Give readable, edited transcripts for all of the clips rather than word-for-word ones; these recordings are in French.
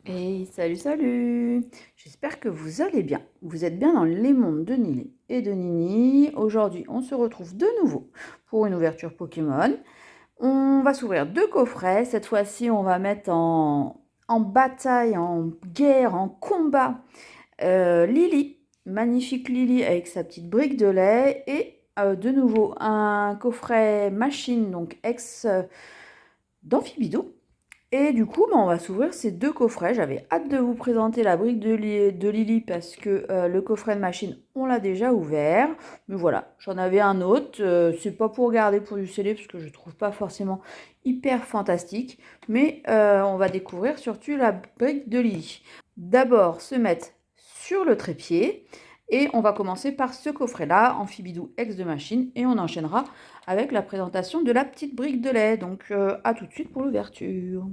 Hey, salut, salut! J'espère que vous allez bien. Vous êtes bien dans les mondes de Nili et de Nini. Aujourd'hui, on se retrouve de nouveau pour une ouverture Pokémon. On va s'ouvrir deux coffrets. Cette fois-ci, on va mettre en bataille, en guerre, en combat Lily. Magnifique Lily avec sa petite brique de lait. Et de nouveau, un coffret machine, donc ex d'Amphibidou. Et du coup, on va s'ouvrir ces deux coffrets. J'avais hâte de vous présenter la brique de Lily parce que le coffret de machine, on l'a déjà ouvert. Mais voilà, j'en avais un autre. C'est pas pour garder pour du scellé parce que je trouve pas forcément hyper fantastique. Mais on va découvrir surtout la brique de Lily. D'abord, se mettre sur le trépied. Et on va commencer par ce coffret-là, Amphibidou Ex de machine. Et on enchaînera avec la présentation de la petite brique de lait. Donc à tout de suite pour l'ouverture.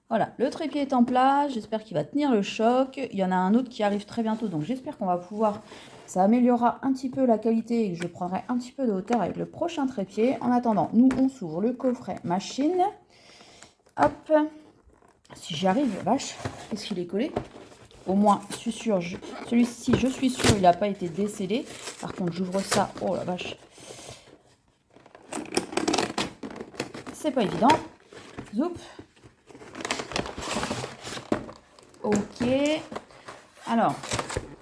Voilà, le trépied est en place, j'espère qu'il va tenir le choc. Il y en a un autre qui arrive très bientôt, donc j'espère qu'on va pouvoir... Ça améliorera un petit peu la qualité et que je prendrai un petit peu de hauteur avec le prochain trépied. En attendant, nous, on s'ouvre le coffret machine. Hop, si j'y arrive, vache, est-ce qu'il est collé? Au moins, je suis sûre, celui-ci, je suis sûre, il n'a pas été décellé. Par contre, j'ouvre ça, oh la vache. C'est pas évident. Zoup. Ok. Alors,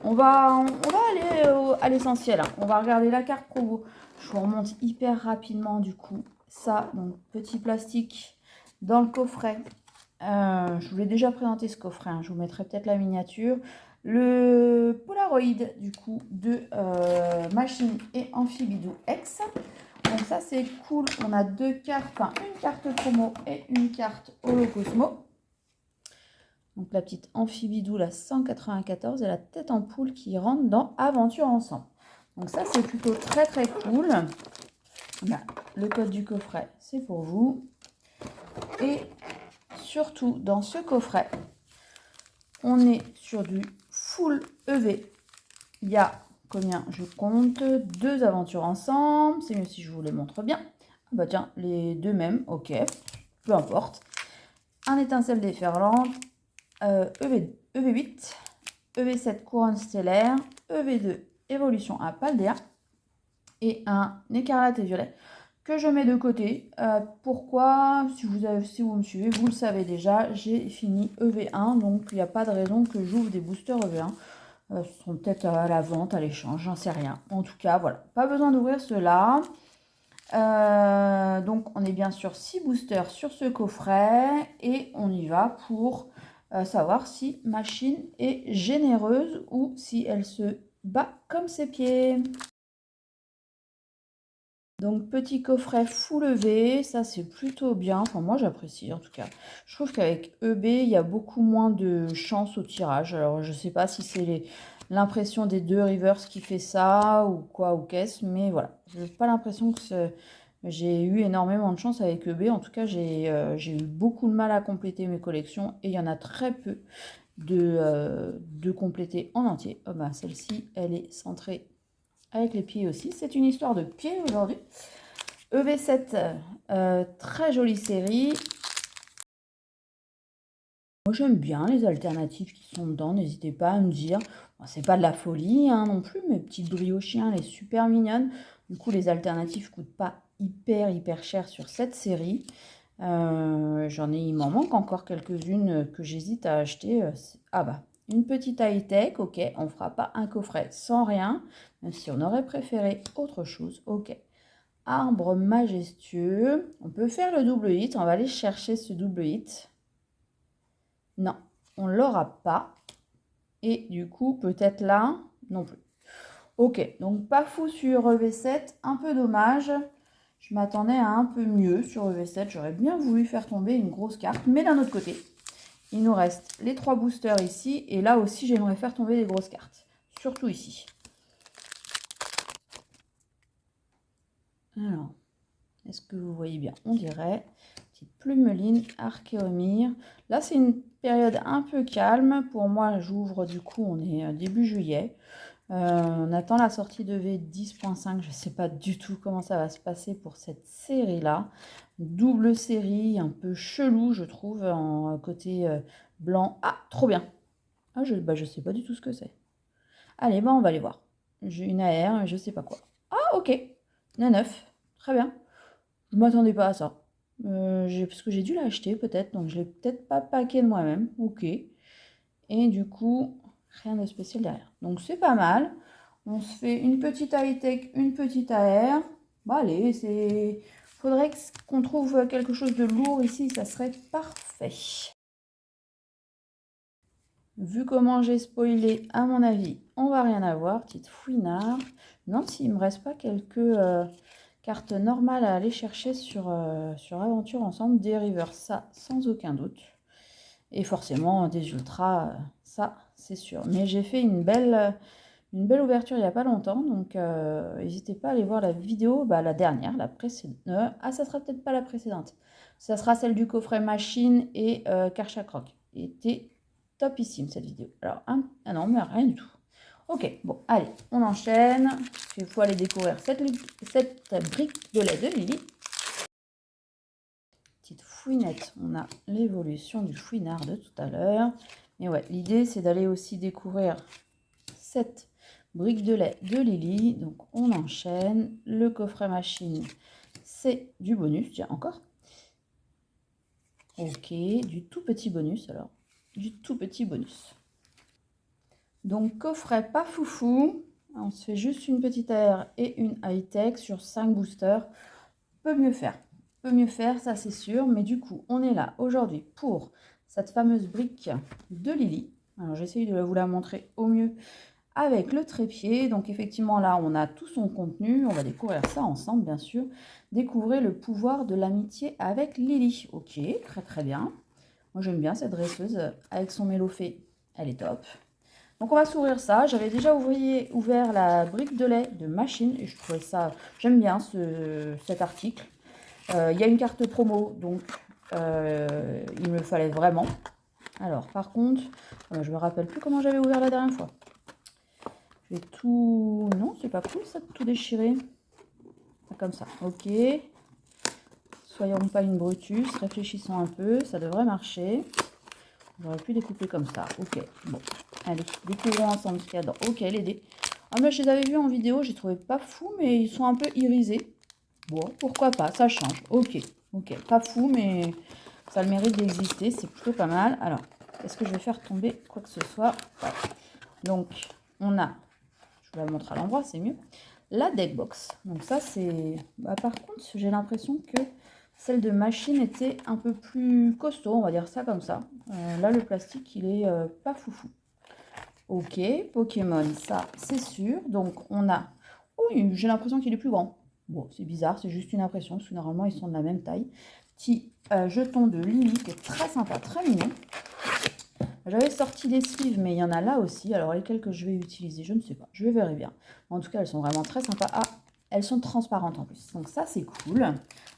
on va aller à l'essentiel. On va regarder la carte promo. Je vous remonte hyper rapidement du coup. Ça, donc petit plastique dans le coffret. Je vous l'ai déjà présenté ce coffret. Je vous mettrai peut-être la miniature. Le Polaroid du coup de Machine et Amphibidou X. Donc ça c'est cool. On a deux cartes, enfin une carte promo et une carte Holocosmo. Donc la petite Amphibidou, la 194, et la tête en poule qui rentre dans Aventure Ensemble. Donc ça, c'est plutôt très très cool. Là, le code du coffret, c'est pour vous. Et surtout, dans ce coffret, on est sur du full EV. Il y a combien? Je compte 2 aventures ensemble. C'est mieux si je vous les montre bien. Ah bah tiens, les deux mêmes, ok, peu importe. Un étincelle déferlante, EV8, EV7 couronne stellaire, EV2 évolution à Paldea et un écarlate et violet que je mets de côté. Pourquoi? Si vous me suivez, vous le savez déjà, j'ai fini EV1, donc il n'y a pas de raison que j'ouvre des boosters EV1. Ce seront peut-être à la vente, à l'échange, j'en sais rien. En tout cas, voilà, pas besoin d'ouvrir cela. Donc on est bien sûr 6 boosters sur ce coffret et on y va pour savoir si Machine est généreuse ou si elle se bat comme ses pieds. Donc petit coffret full EV, ça c'est plutôt bien, enfin moi j'apprécie en tout cas. Je trouve qu'avec EB il y a beaucoup moins de chance au tirage, alors je sais pas si c'est l'impression des deux rivers qui fait ça ou quoi ou qu'est-ce, mais voilà. Je n'ai pas l'impression que j'ai eu énormément de chance avec EB, en tout cas j'ai eu beaucoup de mal à compléter mes collections et il y en a très peu de compléter en entier. Oh bah, celle-ci elle est centrée avec les pieds aussi. C'est une histoire de pieds aujourd'hui. EV7, très jolie série. Moi j'aime bien les alternatives qui sont dedans, n'hésitez pas à me dire. Bon, c'est pas de la folie non plus, mes petites briochiens, elle est super mignonne. Du coup les alternatives coûtent pas hyper cher sur cette série. Il m'en manque encore quelques-unes que j'hésite à acheter. Ah bah, une petite high-tech, ok, on fera pas un coffret sans rien, même si on aurait préféré autre chose, ok. Arbre majestueux, on peut faire le double hit, on va aller chercher ce double hit. Non, on l'aura pas. Et du coup, peut-être là, non plus. Ok, donc pas fou sur EV7, un peu dommage. Je m'attendais à un peu mieux sur EV7. J'aurais bien voulu faire tomber une grosse carte. Mais d'un autre côté, il nous reste les 3 boosters ici. Et là aussi, j'aimerais faire tomber des grosses cartes. Surtout ici. Alors, est-ce que vous voyez bien? On dirait. Petite plumeline, Archéomir. Là, c'est une période un peu calme. Pour moi, j'ouvre du coup, on est début juillet. On attend la sortie de V10.5. Je ne sais pas du tout comment ça va se passer pour cette série-là. double série, un peu chelou, je trouve, en côté blanc. Ah, trop bien. Ah, je sais pas du tout ce que c'est. Allez, on va aller voir. J'ai une AR, mais je sais pas quoi. Ah, ok. 9. Très bien. Je m'attendais pas à ça. Parce que j'ai dû l'acheter peut-être, donc je l'ai peut-être pas packé de moi-même. Ok. Et du coup, rien de spécial derrière. Donc c'est pas mal. On se fait une petite high-tech, une petite AR. Bon allez, faudrait qu'on trouve quelque chose de lourd ici, ça serait parfait. Vu comment j'ai spoilé, à mon avis, on va rien avoir. Petite fouinard. Non, s'il me reste pas quelques cartes normales à aller chercher sur Aventure Ensemble. Des Rivers, ça, sans aucun doute. Et forcément, des ultras, ça, c'est sûr. Mais j'ai fait une belle ouverture il n'y a pas longtemps. Donc, n'hésitez pas à aller voir la vidéo, la dernière, la précédente. Ah, ça sera peut-être pas la précédente. Ça sera celle du coffret machine et Karcha Croc. Était topissime cette vidéo. Alors, ah non, mais rien du tout. Ok, bon, allez, on enchaîne. Il faut aller découvrir cette brique de lait de Lily. Petite fouinette, on a l'évolution du fouinard de tout à l'heure. Et ouais, l'idée c'est d'aller aussi découvrir cette brique de lait de Lily. Donc on enchaîne. Le coffret machine, c'est du bonus, tiens encore. Ok, du tout petit bonus alors. Du tout petit bonus. Donc coffret pas foufou. On se fait juste une petite AR et une high-tech sur 5 boosters. Peut mieux faire. Peut mieux faire, ça c'est sûr. Mais du coup, on est là aujourd'hui pour cette fameuse brique de Lily. Alors j'essaye de vous la montrer au mieux avec le trépied. Donc effectivement là, on a tout son contenu. On va découvrir ça ensemble, bien sûr. Découvrir le pouvoir de l'amitié avec Lily. Ok, très très bien. Moi j'aime bien cette dresseuse avec son mélophée. Elle est top. Donc on va s'ouvrir ça. J'avais déjà ouvert la brique de lait de machine et je trouvais ça, j'aime bien cet article. Il y a une carte promo, donc il me fallait vraiment. Alors par contre, je me rappelle plus comment j'avais ouvert la dernière fois. Je vais tout... Non, c'est pas cool ça de tout déchirer. Comme ça, ok. Soyons pas une brutus, réfléchissons un peu, ça devrait marcher. J'aurais pu découper comme ça, ok. Bon, allez, découvrons ensemble ce qu'il y a dedans. Ok, les dés. Ah, mais je les avais vus en vidéo, je les trouvais pas fous, mais ils sont un peu irisés. Bon, pourquoi pas, ça change. Ok, ok, pas fou, mais ça a le mérite d'exister, c'est plutôt pas mal. Alors, est-ce que je vais faire tomber quoi que ce soit? Ouais. Donc, on a, je vous la montre à l'endroit, c'est mieux, la deckbox. Donc ça, c'est... par contre, j'ai l'impression que celle de machine était un peu plus costaud, on va dire ça comme ça. Là, le plastique, il est pas foufou. Ok, Pokémon, ça, c'est sûr. Donc, on a... Oui, j'ai l'impression qu'il est plus grand. Bon, c'est bizarre, c'est juste une impression, parce que normalement, ils sont de la même taille. Petit jeton de Lily, qui est très sympa, très mignon. J'avais sorti des sleeves, mais il y en a là aussi. Alors, lesquelles que je vais utiliser, je ne sais pas. Je verrai bien. En tout cas, elles sont vraiment très sympas. Ah, elles sont transparentes en plus. Donc ça, c'est cool.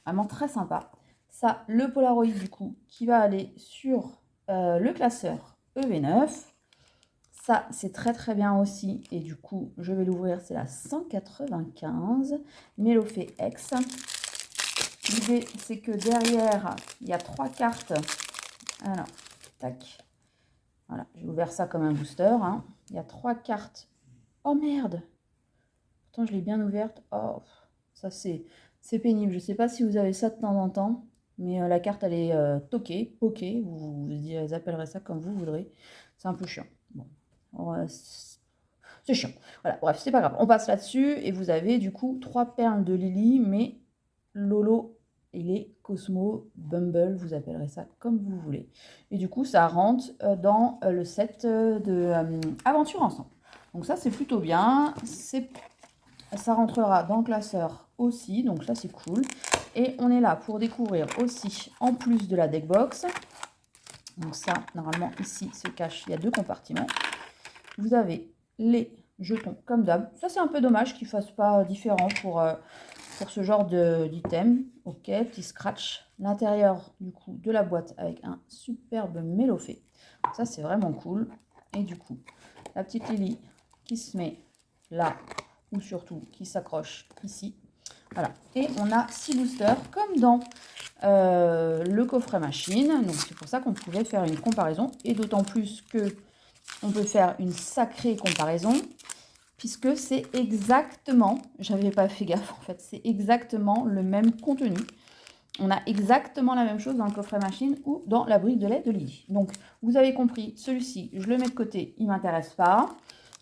Vraiment très sympa. Ça, le Polaroid, du coup, qui va aller sur le classeur EV9. Ça, c'est très très bien aussi. Et du coup, je vais l'ouvrir. C'est la 195. Mélophée X. L'idée, c'est que derrière, il y a 3 cartes. Alors, tac. Voilà, j'ai ouvert ça comme un booster. Hein. Il y a 3 cartes. Oh merde! Pourtant, je l'ai bien ouverte. Oh, ça c'est pénible. Je ne sais pas si vous avez ça de temps en temps. Mais la carte, elle est toquée, pokée. Vous appellerez ça comme vous voudrez. C'est un peu chiant. Bon. C'est chiant. Voilà, bref, c'est pas grave. On passe là-dessus. Et vous avez du coup 3 perles de Lily. Mais Lolo... Il est Cosmo, Bumble, vous appellerez ça comme vous voulez. Et du coup, ça rentre dans le set de Aventure Ensemble. Donc ça, c'est plutôt bien. Ça rentrera dans le classeur aussi, donc ça, c'est cool. Et on est là pour découvrir aussi, en plus de la deckbox. Donc ça, normalement, ici, se cache, il y a 2 compartiments. Vous avez les jetons, comme d'hab. Ça, c'est un peu dommage qu'ils ne fassent pas différent pour ce genre d'item. Ok, petit scratch. L'intérieur du coup de la boîte avec un superbe mélophée. Ça c'est vraiment cool. Et du coup, la petite Lily qui se met là, ou surtout qui s'accroche ici. Voilà. Et on a 6 boosters comme dans le coffret machine. Donc c'est pour ça qu'on pouvait faire une comparaison. Et d'autant plus que on peut faire une sacrée comparaison. Puisque c'est exactement, j'avais pas fait gaffe en fait, c'est exactement le même contenu. On a exactement la même chose dans le coffret machine ou dans la brique de lait de Lily. Donc, vous avez compris, celui-ci, je le mets de côté, il ne m'intéresse pas.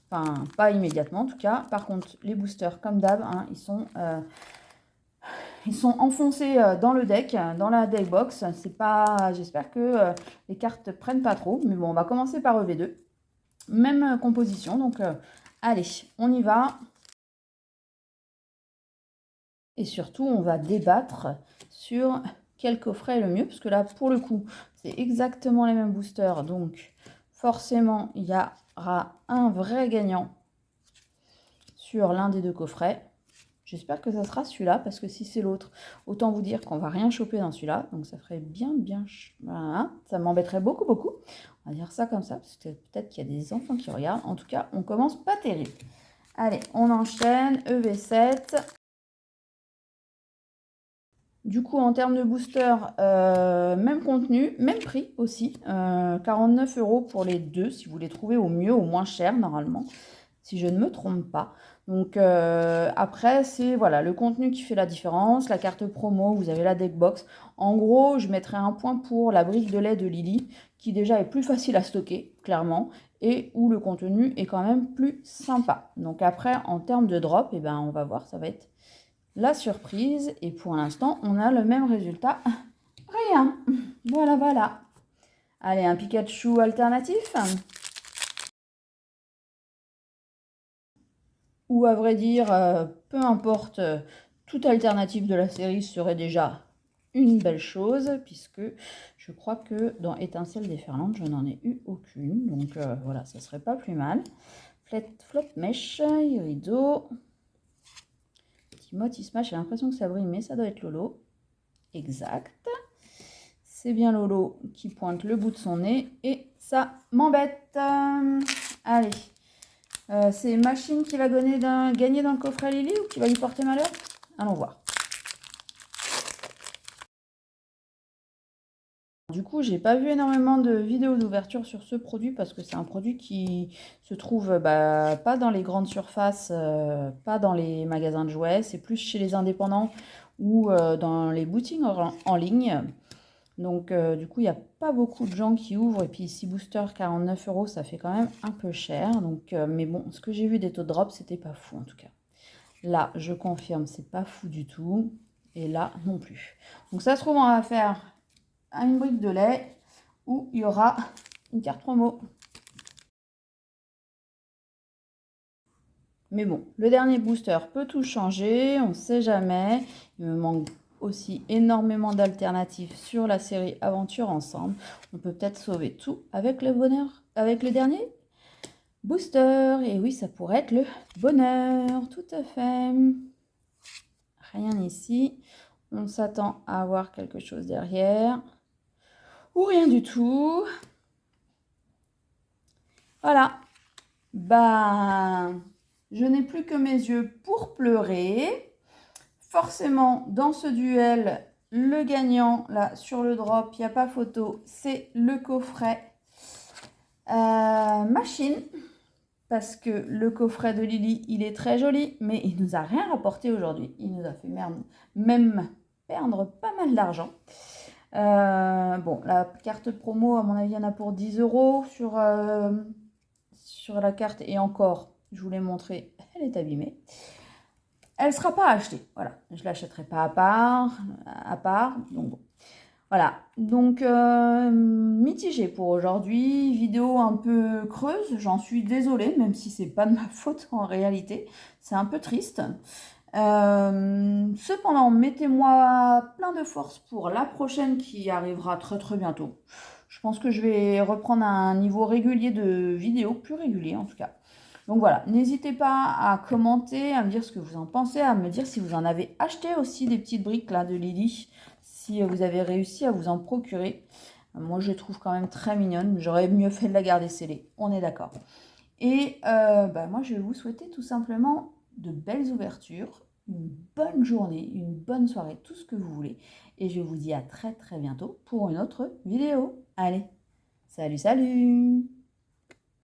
Enfin, pas immédiatement en tout cas. Par contre, les boosters, comme d'hab, hein, ils sont enfoncés dans le deck, dans la deck box. C'est pas, j'espère que les cartes prennent pas trop. Mais bon, on va commencer par EV2. Même composition, donc allez, on y va. Et surtout, on va débattre sur quel coffret est le mieux. Parce que là, pour le coup, c'est exactement les mêmes boosters. Donc, forcément, il y aura un vrai gagnant sur l'un des deux coffrets. J'espère que ça sera celui-là. Parce que si c'est l'autre, autant vous dire qu'on va rien choper dans celui-là. Donc, ça ferait bien... Voilà, ça m'embêterait beaucoup, beaucoup. On va dire ça comme ça. Parce que peut-être qu'il y a des enfants qui regardent. En tout cas, on commence pas terrible. Allez, on enchaîne. EV7. Du coup, en termes de booster, même contenu, même prix aussi. 49 € pour les deux, si vous les trouvez au mieux, au moins cher, normalement, si je ne me trompe pas. Donc, après, c'est voilà, le contenu qui fait la différence. La carte promo, vous avez la deck box. En gros, je mettrai un point pour la brique de lait de Lily, qui déjà est plus facile à stocker, clairement, et où le contenu est quand même plus sympa. Donc après, en termes de drop, eh ben, on va voir, ça va être la surprise. Et pour l'instant, on a le même résultat. Rien. Voilà, voilà. Allez, un Pikachu alternatif. Ou à vrai dire, peu importe, toute alternative de la série serait déjà une belle chose, puisque je crois que dans Étincelle déferlante, je n'en ai eu aucune. Donc voilà, ça serait pas plus mal. Flop mèche, Irido. Timothy Smash, j'ai l'impression que ça brille, mais ça doit être Lolo. Exact. C'est bien Lolo qui pointe le bout de son nez et ça m'embête. Allez. C'est Machine qui va gagner dans le coffret à Lily ou qui va lui porter malheur? Allons voir. Du coup, j'ai pas vu énormément de vidéos d'ouverture sur ce produit parce que c'est un produit qui se trouve pas dans les grandes surfaces, pas dans les magasins de jouets. C'est plus chez les indépendants ou dans les boutiques en ligne. Donc, du coup, il n'y a pas beaucoup de gens qui ouvrent. Et puis, 6 boosters, 49 €, ça fait quand même un peu cher. Donc, mais bon, ce que j'ai vu des taux de drop, c'était pas fou en tout cas. Là, je confirme, c'est pas fou du tout. Et là, non plus. Donc, ça se trouve, on va faire une brique de lait où il y aura une carte promo. Mais bon, le dernier booster peut tout changer, on ne sait jamais. Il me manque aussi énormément d'alternatives sur la série Aventure Ensemble. On peut peut-être sauver tout avec le bonheur, avec le dernier booster. Et oui, ça pourrait être le bonheur, tout à fait. Rien ici. On s'attend à avoir quelque chose derrière. Ou rien du tout. Voilà. Ben, je n'ai plus que mes yeux pour pleurer. Forcément, dans ce duel, le gagnant, là, sur le drop, il n'y a pas photo, c'est le coffret machine. Parce que le coffret de Lily, il est très joli, mais il nous a rien rapporté aujourd'hui. Il nous a fait même perdre pas mal d'argent. Bon, la carte promo, à mon avis, il y en a pour 10 € sur la carte. Et encore, je vous l'ai montré, elle est abîmée. Elle ne sera pas achetée. Voilà, je ne l'achèterai pas à part. Donc bon. Voilà, donc mitigé pour aujourd'hui, vidéo un peu creuse, j'en suis désolée, même si c'est pas de ma faute en réalité, c'est un peu triste. Cependant, mettez-moi plein de force pour la prochaine qui arrivera très très bientôt. Je pense que je vais reprendre un niveau régulier de vidéos, plus régulier en tout cas. Donc voilà, n'hésitez pas à commenter, à me dire ce que vous en pensez, à me dire si vous en avez acheté aussi des petites briques là de Lily, si vous avez réussi à vous en procurer. Moi, je les trouve quand même très mignonnes. J'aurais mieux fait de la garder scellée, on est d'accord. Et moi, je vais vous souhaiter tout simplement de belles ouvertures, une bonne journée, une bonne soirée, tout ce que vous voulez. Et je vous dis à très très bientôt pour une autre vidéo. Allez, salut salut!